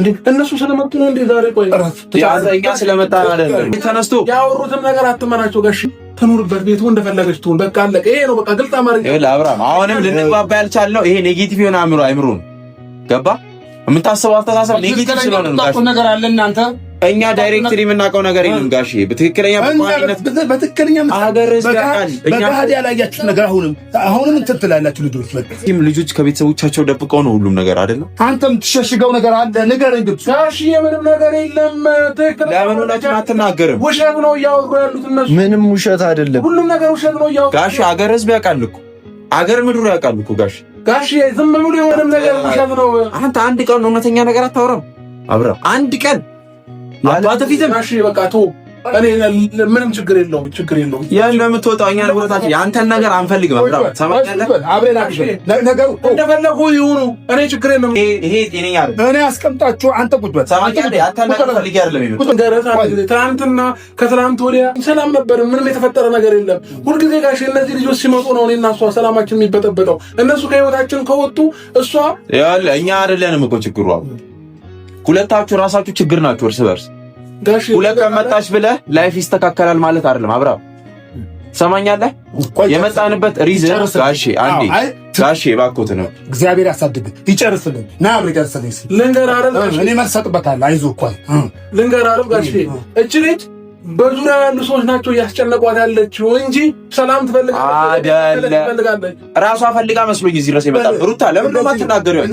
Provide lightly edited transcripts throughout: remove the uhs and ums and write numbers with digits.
እንዴ እነሱ ስለመጡ ነው እንዴ ዛሬ? ቆይ ያዘኛ ስለመጣ አይደለም ተነስቶ ያወሩትም ነገር አትመናቸው ጋሽ። ተኑርበት ቤቱ እንደፈለገች ትሁን። በቃ አለቀ። ይሄ ነው በቃ ግልጽ አማርኛ። ይኸውልህ አብርሃም፣ አሁንም ልንግባባ ያልቻልነው ይሄ ኔጌቲቭ የሆነ አይምሮ ገባ? የምታስበው አስተሳሰብ ኔጌቲቭ ስለሆነ ነው ጋሽ። ነገር አለ እናንተ እኛ ዳይሬክትሊ የምናውቀው ነገር የለም ጋሽ። በትክክለኛ በትክክለኛ በጋድ ያላያችሁት ነገር አሁንም እንትን ትላላችሁ ልጆች። በቃ ልጆች ከቤተሰቦቻቸው ደብቀው ነው ሁሉም ነገር አይደለም። አንተም ትሸሽገው ነገር አለ። ንገረኝ ግን ጋሽ። የምንም ነገር የለም። ትክክለኛ ለምን ሁላችሁም አትናገርም? ውሸት ነው እያወሩ ያሉት እነሱ። ምንም ውሸት አይደለም። ሁሉም ነገር ውሸት ነው እያወሩ ጋሽ። አገር ህዝብ ያውቃል እኮ አገር ምድሩ ያውቃል እኮ ጋሽ። ጋሽ ዝም ብሎ የሆነም ነገር ውሸት ነው። አንተ አንድ ቀን እውነተኛ ነገር አታወራም አብረው አንድ ቀን አባተ ፊትም ጋሽ በቃ ተው። እኔ ምንም ችግር የለውም ያን ለምትወጣው እኛ ንብረታችን ያንተን ነገር አንፈልግም። አብረው ሰማኛለህ። አብረን አክሽ ነገሩ እንደፈለጉ ይሁኑ። እኔ ችግር የለም። ይሄ ጤነኛ አይደል? እኔ አስቀምጣችሁ አንተ ቁጭ በል። ሰማኛለህ። ያንተን ነገር ፈልጌ አይደለም የሚመጣው። ትናንትና ከትናንት ወዲያ ሰላም ነበር። ምንም የተፈጠረ ነገር የለም። ሁልጊዜ ጋሽ እነዚህ ልጆች ሲመጡ ነው እኔና እሷ ሰላማችን የሚበጠበጠው። እነሱ ከህይወታችን ከወጡ እሷ ያለ እኛ አይደለንም እኮ ችግሩ። ሁለታችሁ ራሳችሁ ችግር ናችሁ እርስ በርስ። ሁለት ቀን መጣሽ ብለህ ላይፍ ይስተካከላል ማለት አይደለም። አብራ ሰማኛለህ። የመጣንበት ሪዝን ጋሼ አንዴ ጋሼ ባኮት ነው። እግዚአብሔር ያሳድግ ይጨርስልን። ና አብሬ ደርሰልኝ ልንገር አይደል? እኔ መልሰጥበታለህ። አይዞህ እኮ ልንገር አይደል ጋሼ? እቺ ልጅ በዙሪያ ያሉ ሰዎች ናቸው እያስጨነቋት ያለችው እንጂ ሰላም ትፈልጋለች። ራሷ ፈልጋ መስሎኝ እዚህ ድረስ የመጣ ሩታ ለምን ነው የማትናገሪው?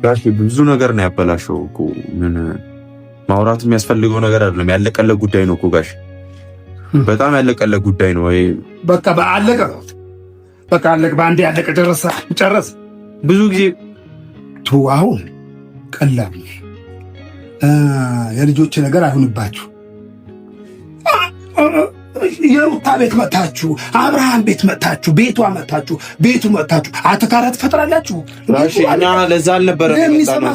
ጋሽ ብዙ ነገር ነው ያበላሸው እኮ። ምን ማውራት የሚያስፈልገው ነገር አይደለም። ያለቀለት ጉዳይ ነው እኮ ጋሽ፣ በጣም ያለቀለት ጉዳይ ነው። ወይ በቃ አለቀ፣ በቃ አለቀ። በአንዴ ያለቀ ጨረስ። ብዙ ጊዜ አሁን ቀላል የልጆች ነገር አይሁንባችሁ። የሩታ ቤት መታችሁ፣ አብርሃም ቤት መታችሁ፣ ቤቱ መታችሁ አተካራ ትፈጥራላችሁ። እኛ ለዛ አልነበረ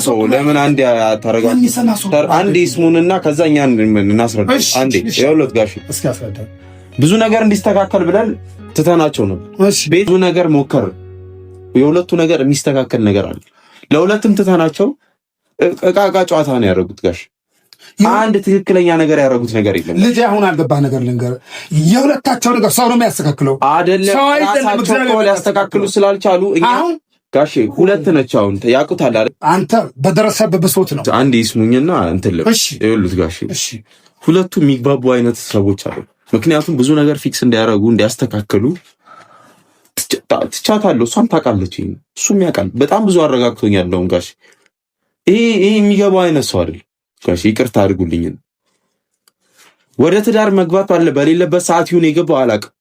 ሰው ለምን አንድ ታረጋችሁ? አንድ ይስሙንና ከዛ እኛ እናስረዳ። አንዴ የሁለት ጋሽ እስኪ አስረዳ። ብዙ ነገር እንዲስተካከል ብለን ትተናቸው ነበር። ብዙ ነገር ሞከር። የሁለቱ ነገር የሚስተካከል ነገር አለ። ለሁለቱም ትተናቸው እቃ ጨዋታ ነው ያደረጉት ጋሽ። አንድ ትክክለኛ ነገር ያደረጉት ነገር የለም። ልጅ አሁን አልገባህ ነገር ልንገር። የሁለታቸው ነገር ሰው ነው የሚያስተካክለው አይደለም። ራሳቸው ሊያስተካክሉ ስላልቻሉ እኛ ጋሼ ሁለት ነች። አሁን ያውቁታል አይደል? አንተ በደረሰብህ ብሶት ነው። አንድ ይስሙኝና እንትን ይሉት ጋሼ። ሁለቱ የሚግባቡ አይነት ሰዎች አሉ። ምክንያቱም ብዙ ነገር ፊክስ እንዲያደርጉ እንዲያስተካክሉ ትቻታለሁ። እሷም ታውቃለች፣ እሱም ያውቃል። በጣም ብዙ አረጋግቶኛል ጋሼ። ይሄ የሚገባው አይነት ሰው አይደል ጋሼ። ይቅርታ አድርጉልኝ። ወደ ትዳር መግባት በሌለበት ሰዓት ይሁን የገባው አላውቅም።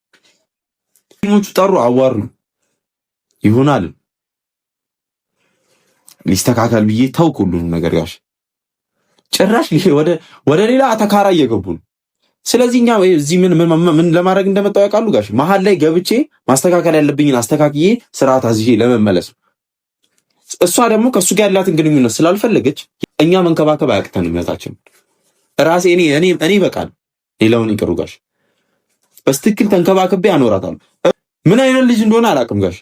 ሞቹ ጠሩ፣ አዋሩ ይሆናል ሊስተካከል ብዬ ታውቁ ሁሉንም ነገር ጋሼ። ጭራሽ ወደ ሌላ አተካራ እየገቡ ነው። ስለዚህ እኛ እዚህ ምን ለማድረግ እንደመጣው ያውቃሉ ጋሼ። መሀል ላይ ገብቼ ማስተካከል ያለብኝን አስተካክዬ ስርዓት አዝዤ ለመመለስ። እሷ ደግሞ ከሱ ጋር ያላትን ግንኙነት ስላልፈለገች እኛ መንከባከብ አያቅተንም። እህታችን ራሴ እኔ በቃል ሌላውን ይቅሩ ጋሼ። በስትክክል ተንከባክቤ አኖራታለሁ። ምን አይነት ልጅ እንደሆነ አላውቅም ጋሼ።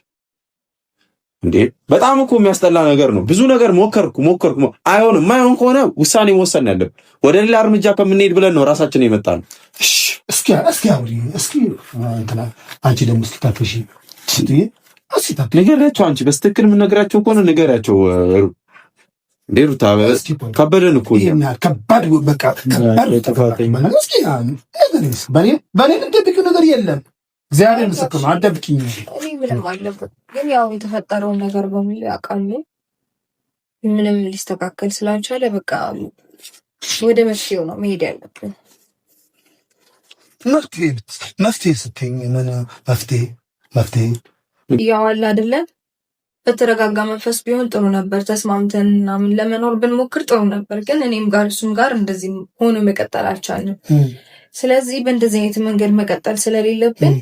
እንዴ በጣም እኮ የሚያስጠላ ነገር ነው። ብዙ ነገር ሞከርኩ አይሆንም። የማይሆን ከሆነ ውሳኔ መወሰን ያለብን ወደ ሌላ እርምጃ ከምንሄድ ብለን ነው ራሳችን የመጣነው። እስኪ እንትና አንቺ ደግሞ ስታፈሺ ንገሪያቸው። አንቺ በስትክክል የምንነግራቸው ከሆነ ንገሪያቸው። እንዴ ሩታ ከበደን እኮ ከባድ በቃ ከባድ በኔ እንደብቅ ነገር የለም። እግዚአብሔር ምስክር ነው። አደብቅኝ ምንም አለበት። ግን ያው የተፈጠረውን ነገር በሙሉ ያውቃሉ። ምንም ሊስተካከል ስላልቻለ በቃ ወደ መፍትሄው ነው መሄድ ያለብን። መፍትሄ ስትይኝ ምን መፍትሄ ያው አለ አይደለ? በተረጋጋ መንፈስ ቢሆን ጥሩ ነበር። ተስማምተን ምናምን ለመኖር ብንሞክር ጥሩ ነበር። ግን እኔም ጋር እሱም ጋር እንደዚህ ሆኖ መቀጠል አልቻልንም። ስለዚህ በእንደዚህ አይነት መንገድ መቀጠል ስለሌለብን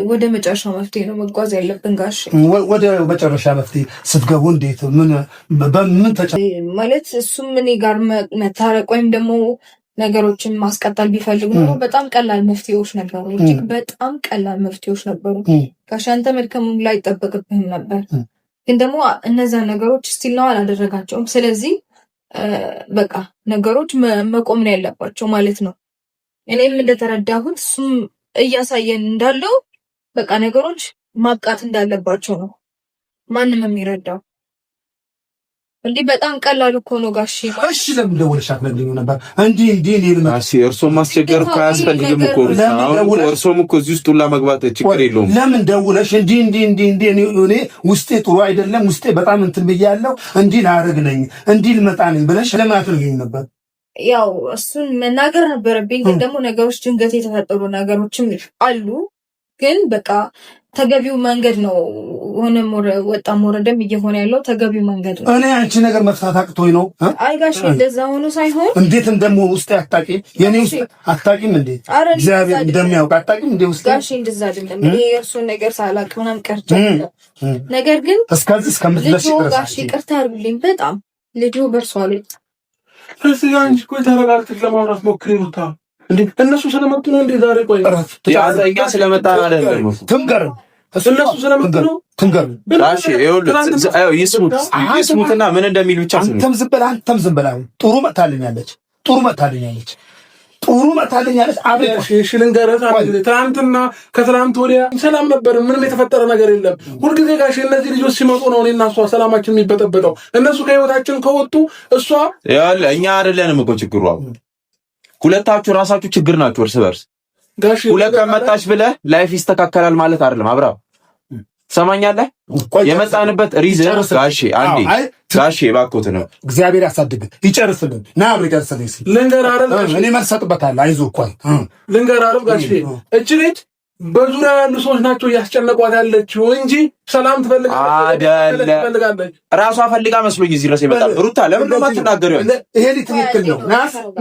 ወደ መጨረሻው መፍትሄ ነው መጓዝ ያለብን ጋሽ። ወደ መጨረሻ መፍትሄ ስትገቡ እንዴት በምን ማለት እሱም እኔ ጋር መታረቅ ወይም ደግሞ ነገሮችን ማስቀጠል ቢፈልግ ኖሮ በጣም ቀላል መፍትሄዎች ነበሩ። እጅግ በጣም ቀላል መፍትሄዎች ነበሩ ጋሽ። አንተ መድከሙም ላይ አይጠበቅብህም ነበር፣ ግን ደግሞ እነዛ ነገሮች ስቲል ነው አላደረጋቸውም። ስለዚህ በቃ ነገሮች መቆም ነው ያለባቸው ማለት ነው። እኔም እንደተረዳሁት እሱም እያሳየን እንዳለው በቃ ነገሮች ማብቃት እንዳለባቸው ነው ማንም የሚረዳው። እንዲህ በጣም ቀላል እኮ ነው ጋሽ። እሺ ለምን ደውለሽ አትነግሪኝም ነበር? እንዲህ እሺ እርሶም ማስቸገር እኮ አያስፈልግም እኮ። አሁን እርሶም እኮ እዚህ ውስጥ ሁላ መግባት ችግር የለውም። ለምን ደውለሽ እንዲህ እኔ ውስጤ ጥሩ አይደለም፣ ውስጤ በጣም እንትን ብያለሁ፣ እንዲህ ላደርግ ነኝ፣ እንዲህ ልመጣ ነኝ ብለሽ ለምን አትነግሪኝም ነበር? ያው እሱን መናገር ነበረብኝ፣ ግን ደግሞ ነገሮች ድንገት የተፈጠሩ ነገሮችም አሉ። ግን በቃ ተገቢው መንገድ ነው ሆነም ወጣም ወረደም እየሆነ ያለው ተገቢው መንገድ ነው። እኔ አንቺ ነገር መፍታት አቅቶኝ ነው። አይ ጋሽ እንደዛ ሆኖ ሳይሆን እንዴት እንደምሆን ውስጥ አታቂ የኔ ውስጥ አታቂም እንዴ? እግዚአብሔር እንደሚያውቅ አታቂም እንዴ? ውስጥ ጋሽ እንደዛ አይደለም። እኔ የእርሱን ነገር ሳላቅ ምናምን ቀርቻለሁ። ነገር ግን እስከዚህ እስከምትደርሺ ድረስ ጋሽ ይቅርታ አድርጉልኝ። በጣም ልጁ በርሷል። እዚህ አንቺ ቆይ ተረጋግተሽ ለማውራት ሞክሪ ሩታ። እንዴ እነሱ ስለመጡ ነው እንዴ ዛሬ? ቆይ ያዘኛ ስለመጣ አይደለም ትንገር እነሱ ስለመጡ ነው ትንገር። እሺ ይስሙትና ምን እንደሚል ብቻ ስሙ። አንተም ዝም በል። ጥሩ መታልኛለች። እሺ ልንገርህ፣ ትናንትና ከትናንት ወዲያ ሰላም ነበር። ምንም የተፈጠረ ነገር የለም። ሁልጊዜ ጋሽ እነዚህ ልጆች ሲመጡ ነው እኔና እሷ ሰላማችን የሚበጠበጠው። እነሱ ከህይወታችን ከወጡ እሷ እኛ አይደለንም እኮ ችግሩ። ሁለታችሁ ራሳችሁ ችግር ናችሁ እርስ በርስ። ሁለት ከመጣች ብለህ ላይፍ ይስተካከላል ማለት አይደለም። አብራ ሰማኛለህ። የመጣንበት ሪዝን ጋሼ እባክዎት ነው። እግዚአብሔር ያሳድግ ይጨርስልን። ና አብሬ ጨርስልኝ። ልንገርህ አይደል እኔ መልስ እሰጥበታለሁ። አይዞህ እኮ ልንገርህ አይደል ጋሼ፣ እች ልጅ በዙሪያ ያሉ ሰዎች ናቸው እያስጨነቋት ያለችው እንጂ ሰላም ትፈልጋለች። ራሷ ፈልጋ መስሎኝ እዚህ ድረስ የመጣ ሩታ፣ ለምን ነው የማትናገሪው? ይሄ ትክክል ነው።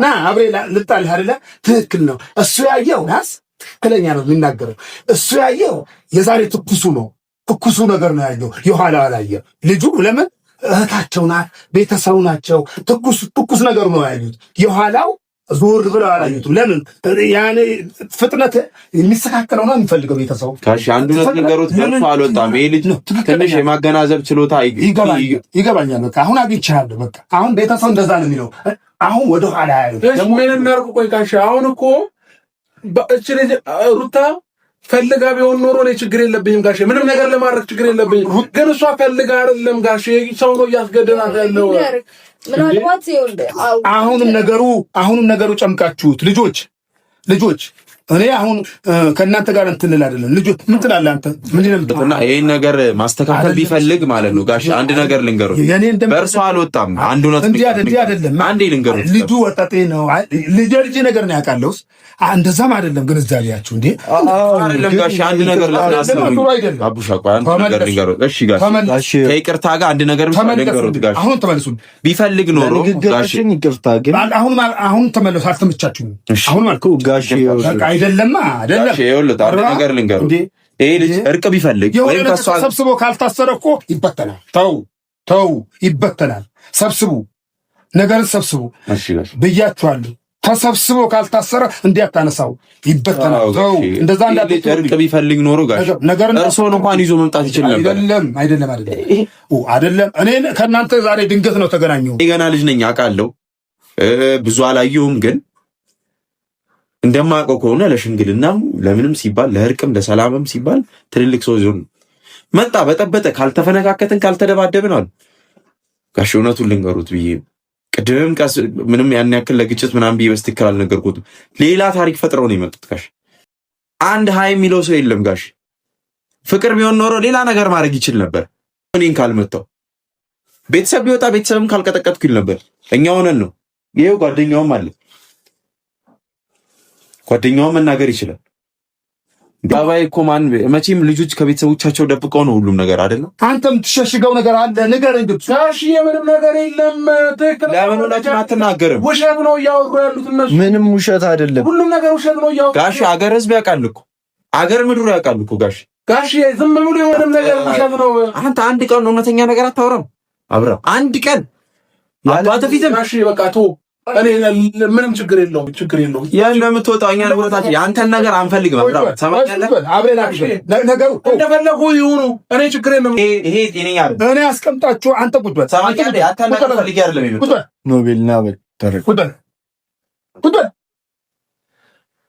ና አብሬ ልጣልህ አይደለ? ትክክል ነው። እሱ ያየው ናስ ትክክለኛ ነው የሚናገረው። እሱ ያየው የዛሬ ትኩሱ ነገር ነው ያየው። የኋላ አላየም። ልጁ ለምን እህታቸው ናት፣ ቤተሰቡ ናቸው። ትኩስ ነገር ነው ያዩት። የኋላው ዞር ብለው አላዩትም። ለምን ያኔ ፍጥነት የሚስተካከለው ነው የሚፈልገው ቤተሰቡ። ካሽ አንዱነት ነገሮች ከፍ አልወጣም። ይሄ ልጅ ትንሽ የማገናዘብ ችሎታ ይገባኛል። በቃ አሁን አግኝቻለሁ። በቃ አሁን ቤተሰቡ እንደዛ ነው የሚለው። አሁን ወደ ኋላ ያዩ ደግሞ ምን እናርቁ? ቆይ ካሽ አሁን እኮ እቺ ልጅ ሩታ ፈልጋ ቢሆን ኖሮ እኔ ችግር የለብኝም ጋሼ፣ ምንም ነገር ለማድረግ ችግር የለብኝም። ግን እሷ ፈልጋ አይደለም ጋሼ፣ ሰው ነው እያስገደናት ያለው። አሁንም ነገሩ ጨምቃችሁት ልጆች እኔ አሁን ከእናንተ ጋር እንትልል አይደለም። ልጆች ምን ትላለህ አንተ? ምን ይነምጥና ይሄን ነገር ማስተካከል ቢፈልግ ማለት ነው ጋሽ፣ አንድ ነገር ልንገሩት። በእርሷ አልወጣም። አንድ ነው እንዴ? አይደለም። አንዴ ልንገሩት። ልጁ ወጣጤ ነው። ልጅ ነገር ነው ያውቃለውስ። እንደዛም አይደለም። ግን እዛ ሊያችሁ እንዴ አይደለም ጋሽ፣ አንድ ነገር ለናስነው አቡሻ፣ ቆይ አንድ ነገር ልንገሩት። እሺ ጋሽ፣ ከይቅርታ ጋር አንድ ነገር ብቻ ልንገሩት ጋሽ። አሁን ተመለሱ። ቢፈልግ ኖሮ ጋሽ፣ ይቅርታ ግን አሁን ተመለሱ። አልተመቻችሁም። አሁን ማለት ጋሽ አይደለም። ይኸውልህ አንድ ነገር ልንገሩት። ይሄ ልጅ እርቅ ቢፈልግ ወይም ከሷ ሰብስቦ ካልታሰረ እኮ ይበተናል። ተው ይበተናል። ነገርን ሰብስቡ ብያችኋለሁ። ተሰብስቦ ካልታሰረ እንዲያታነሳው ይበተናል። ተው እንደዛ እንዳትሉ። እርቅ ቢፈልግ ኖሮ ጋሽ እርሶን እንኳን ይዞ መምጣት ይችል ነበር። አይደለም። እኔ ከእናንተ ዛሬ ድንገት ነው ተገናኘሁ። ገና ልጅ ነኝ አውቃለሁ። ብዙ አላየሁም ግን እንደማውቀው ከሆነ ለሽምግልናም ለምንም ሲባል ለእርቅም ለሰላምም ሲባል ትልልቅ ሰው ዞን መጣ። በጠበጠ ካልተፈነካከትን ካልተደባደብን አሉ ጋሽ። እውነቱን ልንገሩት ብዬ ቅድምም ምንም ያን ያክል ለግጭት ምናምን ብዬ በስትክክል አልነገርኩትም። ሌላ ታሪክ ፈጥረው ነው የመጡት ጋሽ። አንድ ሀይ የሚለው ሰው የለም ጋሽ። ፍቅር ቢሆን ኖሮ ሌላ ነገር ማድረግ ይችል ነበር። እኔን ካልመጣው ቤተሰብ ቢወጣ ቤተሰብም ካልቀጠቀጥኩ ይል ነበር። እኛ ሆነን ነው። ይሄው ጓደኛውም አለ። ጓደኛውን መናገር ይችላል። ባባይ እኮ መቼም ልጆች ከቤተሰቦቻቸው ደብቀው ነው ሁሉም ነገር አይደለም። አንተም ትሸሽገው ነገር አለ። ንገረኝ እንዴ ጋሽ። የምንም ነገር የለም። ትክክል። ለምን ሁላችሁም አትናገርም? ውሸት ነው እያወሩ ያሉት እነሱ። ምንም ውሸት አይደለም። ሁሉም ነገር ውሸት ነው እያወሩ ጋሽ። አገር ህዝብ ያውቃል እኮ አገር ምድሩ ያውቃል እኮ ጋሽ ዝም ብሎ የሆነም ነገር ውሸት ነው። አንተ አንድ ቀን እውነተኛ ነገር አታወራም አብረው አንድ ቀን አባተ ፊትም ጋሽ በቃ ተው። እኔ ምንም ችግር የለውም ያን እንደምትወጣው እኛ ለቦታችን ያንተን ነገር አንፈልግም። አብረው ሰማኛለህ። አብረን ነገሩ እንደፈለጉ ይሁኑ። እኔ ችግር የለውም። ይሄ ጤነኛ አይደል? እኔ አስቀምጣችሁ አንተ ቁጭ በል። ሰማኛለህ። ያንተን ነገር ፈልጌ አይደለም ይመጣ ኖቤል ና በል ተረክ ቁጭ በል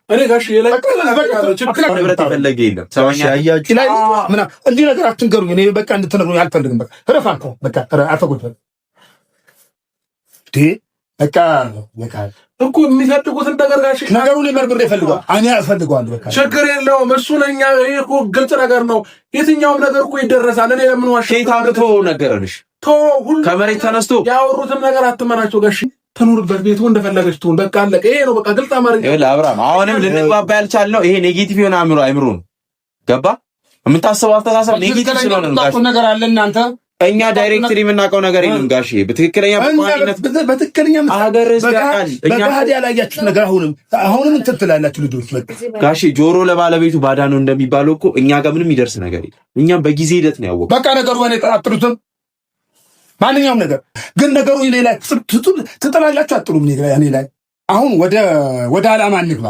እኔ ጋሽ ንብረት የፈለገ የለም። ሰማኛለህ። እንዲህ ነገር አትንገሩኝ። እኔ በቃ እንድትነግሩኝ አልፈልግም። በቃ ረፋን ነው በቃ አፈቁት በቃ እኮ የሚፈልጉትን ነገር ጋሽ ነገሩን የመርምር ይፈልጋል። እኔ አልፈልገዋለሁ። በቃ ችግር የለውም። እሱ ነኛ ይሄ እኮ ግልጽ ነገር ነው። የትኛውም ነገር እኮ ይደረሳል። እኔ ለምን ዋሽ ሼታንቶ ነገርልሽ ሁሉ ከመሬት ተነስቶ ያወሩትም ነገር አትመናቸው ጋሽ። ትኑርበት ቤቱ እንደፈለገች ትሁን። በቃ አለቀ። ይሄ ነው በቃ ግልጽ አማርኛ። ይኸውልህ አብርሃም፣ አሁንም ልንግባባ ያልቻልነው ይሄ ኔጌቲቭ የሆነ አይምሮ ነው። ገባ? የምታስበው አስተሳሰብ ኔጌቲቭ ስለሆነ ነው ጋሽ። ነገር አለ እናንተ እኛ ዳይሬክትሊ የምናውቀው ነገር የለም ጋሽ። በትክክለኛ በትክክለኛ አገር እስካል እኛ በጋድ ያላያችሁት ነገር አሁንም እንትን ትላላችሁ ልጆች። ጋሽ ጆሮ ለባለቤቱ ባዳ ነው እንደሚባለው እኮ እኛ ጋር ምንም ይደርስ ነገር የለም። እኛም በጊዜ ሂደት ነው ያወቅነው። በቃ ነገሩ እኔ አጥሩትም ማንኛውም ነገር ግን ነገሩ እኔ ላይ ትጥላላችሁ። አጥሩም እኔ ላይ አሁን ወደ ዓላማ እንግባ።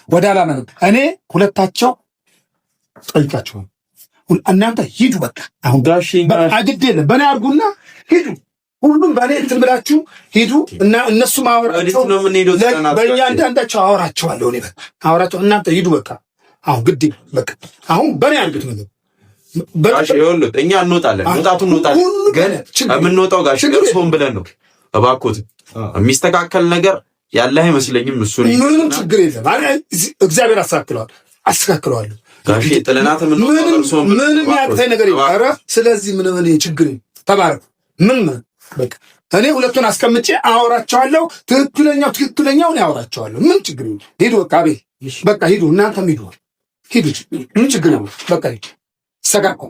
ወደ ዓላማ እኔ ሁለታቸው ጠይቃቸው እናንተ ሂዱ። በቃ አሁን አግድ የለም በእኔ አድርጉና ሂዱ። ሁሉም በእኔ እንትን ብላችሁ ሂዱ እና እነሱ ማወራቸው በእኛ አንዳንዳቸው አወራቸዋለሁ። እኔ በቃ አወራቸው እናንተ ሂዱ። በቃ አሁን ግድ በቃ አሁን በእኔ አድርጉት ነው። ጋሽ ይኸውልህ እኛ እንወጣለን፣ እንወጣለን። ግን የምንወጣው ጋሽ እርሶን ብለን ነው። እባክዎት የሚስተካከል ነገር ያለ አይመስለኝም። እሱ ምንም ችግር የለም። እግዚአብሔር አስተካክለዋለሁ። ጋሽ ጥለናት ምንም ያቅተኝ ነገር የለም። ኧረ ስለዚህ ምንም እኔ ችግር ተባረኩ። ምን በቃ እኔ ሁለቱን አስቀምጬ አወራቸዋለሁ። ትክክለኛውን ያወራቸዋለሁ። ምን ችግር የለም። ሂዱ በቃ ቤት በቃ ሂዱ። እናንተም ሂዱ። ምን ችግር የለም። በቃ ሂዱ። ሰጋኮ